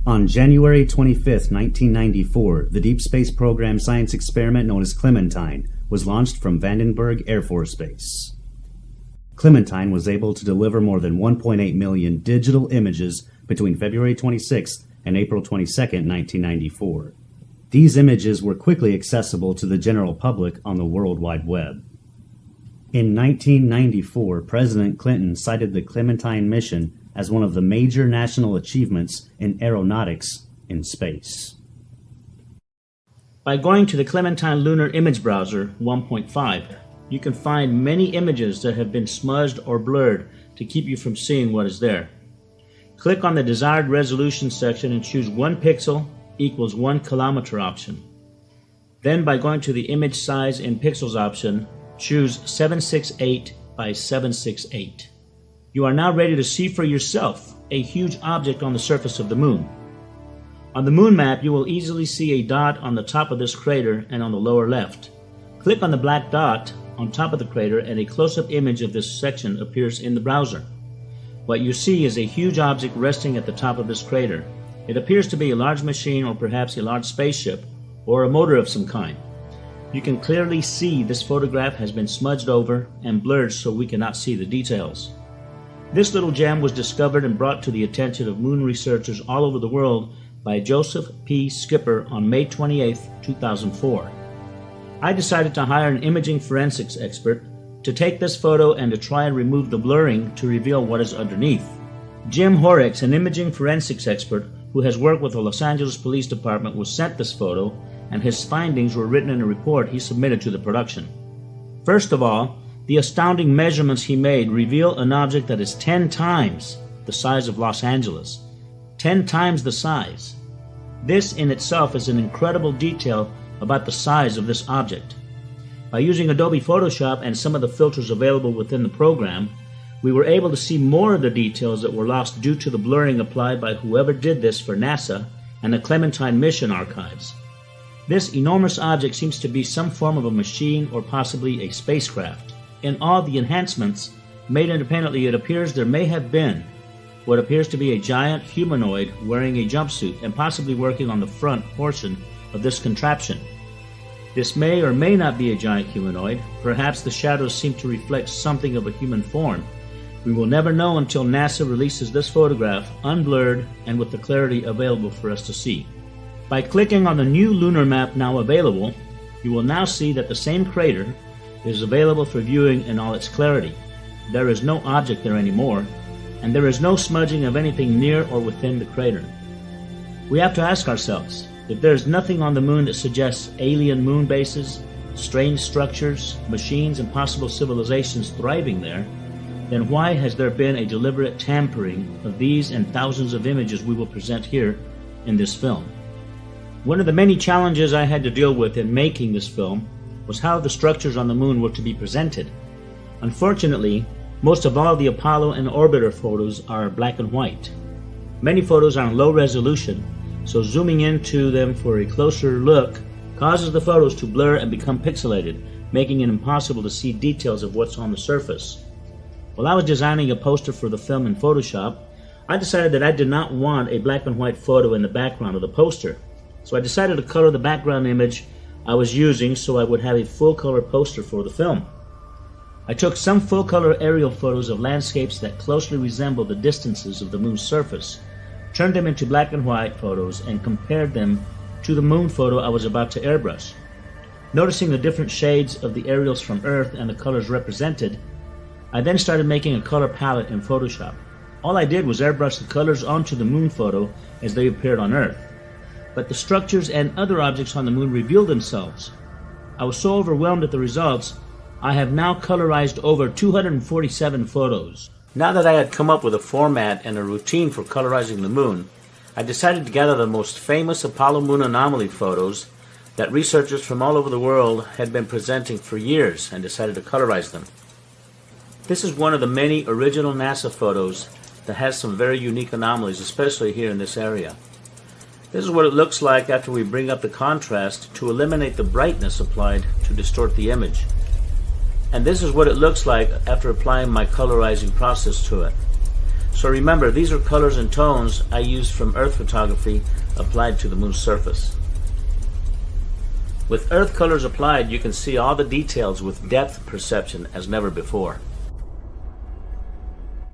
On January 25, 1994, the Deep Space Program science experiment known as Clementine was launched from Vandenberg Air Force Base. Clementine was able to deliver more than 1.8 million digital images between February 26 and April 22, 1994. These images were quickly accessible to the general public on the World Wide Web. In 1994, President Clinton cited the Clementine mission as one of the major national achievements in aeronautics in space. By going to the Clementine Lunar Image Browser 1.5, you can find many images that have been smudged or blurred to keep you from seeing what is there. Click on the desired resolution section and choose 1 pixel equals 1 kilometer option. Then by going to the image size in pixels option, choose 768 by 768. You are now ready to see for yourself a huge object on the surface of the moon. On the moon map, you will easily see a dot on the top of this crater and on the lower left. Click on the black dot on top of the crater and a close-up image of this section appears in the browser. What you see is a huge object resting at the top of this crater. It appears to be a large machine or perhaps a large spaceship or a motor of some kind. You can clearly see this photograph has been smudged over and blurred so we cannot see the details. This little gem was discovered and brought to the attention of moon researchers all over the world by Joseph P. Skipper on May 28, 2004. I decided to hire an imaging forensics expert to take this photo and to try and remove the blurring to reveal what is underneath. Jim Horrocks, an imaging forensics expert who has worked with the Los Angeles Police Department, was sent this photo, and his findings were written in a report he submitted to the production. First of all, the astounding measurements he made reveal an object that is 10 times the size of Los Angeles. 10 times the size. This in itself is an incredible detail about the size of this object. By using Adobe Photoshop and some of the filters available within the program, we were able to see more of the details that were lost due to the blurring applied by whoever did this for NASA and the Clementine mission archives. This enormous object seems to be some form of a machine or possibly a spacecraft. In all the enhancements made independently, it appears there may have been what appears to be a giant humanoid wearing a jumpsuit and possibly working on the front portion of this contraption. This may or may not be a giant humanoid. Perhaps the shadows seem to reflect something of a human form. We will never know until NASA releases this photograph unblurred and with the clarity available for us to see. By clicking on the new lunar map now available, you will now see that the same crater is available for viewing in all its clarity. There is no object there anymore, and there is no smudging of anything near or within the crater. We have to ask ourselves, if there is nothing on the moon that suggests alien moon bases, strange structures, machines, and possible civilizations thriving there, then why has there been a deliberate tampering of these and thousands of images we will present here in this film? One of the many challenges I had to deal with in making this film was how the structures on the moon were to be presented. Unfortunately, most of all the Apollo and orbiter photos are black and white. Many photos are in low resolution, so zooming into them for a closer look causes the photos to blur and become pixelated, making it impossible to see details of what's on the surface. While I was designing a poster for the film in Photoshop, I decided that I did not want a black and white photo in the background of the poster. So I decided to color the background image I was using so I would have a full-color poster for the film. I took some full-color aerial photos of landscapes that closely resemble the distances of the moon's surface, turned them into black and white photos, and compared them to the moon photo I was about to airbrush. Noticing the different shades of the aerials from Earth and the colors represented, I then started making a color palette in Photoshop. All I did was airbrush the colors onto the moon photo as they appeared on Earth. But the structures and other objects on the moon revealed themselves. I was so overwhelmed at the results, I have now colorized over 247 photos. Now that I had come up with a format and a routine for colorizing the moon, I decided to gather the most famous Apollo moon anomaly photos that researchers from all over the world had been presenting for years and decided to colorize them. This is one of the many original NASA photos that has some very unique anomalies, especially here in this area. This is what it looks like after we bring up the contrast to eliminate the brightness applied to distort the image. And this is what it looks like after applying my colorizing process to it. So remember, these are colors and tones I used from Earth photography applied to the moon's surface. With Earth colors applied, you can see all the details with depth perception as never before.